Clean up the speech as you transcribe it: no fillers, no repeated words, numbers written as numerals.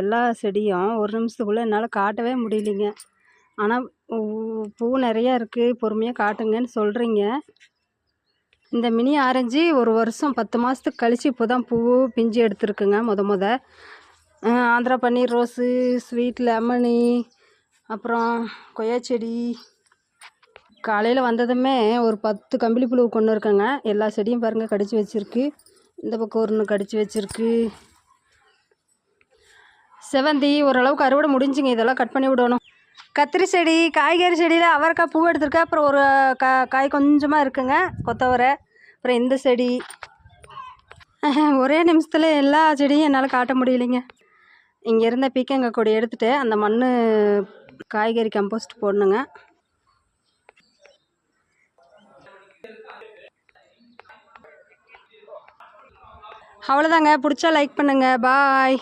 எல்லா செடியும் ஒரு நிமிஷத்துக்குள்ளே என்னால் காட்டவே முடியலைங்க. ஆனால் பூ நிறையா இருக்குது, பொறுமையாக காட்டுங்கன்னு சொல்கிறீங்க. இந்த மினி ஆரஞ்சு ஒரு வருஷம் 10 மாதத்துக்கு கழித்து இப்போ தான் பூ பிஞ்சு எடுத்துருக்குங்க. முத ஆந்திரா பன்னீர் ரோஸு, ஸ்வீட் லெமனி, அப்புறம் கொய்யா செடி. காலையில் வந்ததுமே ஒரு 10 கம்பளி புழு கொண்டு இருக்கேங்க. எல்லா செடியும் பாருங்கள் கடிச்சு வச்சுருக்கு. இந்த பக்கம் ஒன்று கடிச்சு வச்சுருக்கு. செவந்தி ஓரளவுக்கு அறுவடை முடிஞ்சுங்க. இதெல்லாம் கட் பண்ணி விடணும். கத்திரி செடி, காய்கறி செடியில் அவரைக்காய் பூ எடுத்திருக்கேன். அப்புறம் ஒரு காய் கொஞ்சமாக இருக்குங்க, கொத்தவரை. அப்புறம் இந்த செடி ஒரே நிமிஷத்தில் எல்லா செடியும் என்னால் காட்ட முடியலைங்க. இங்கே இருந்த பீக்கங்காய் கொடி எடுத்துகிட்டு அந்த மண் காய்கறி கம்போஸ்ட் போடணுங்க. அவ்வளோதாங்க. பிடிச்சா லைக் பண்ணுங்கள். பாய்.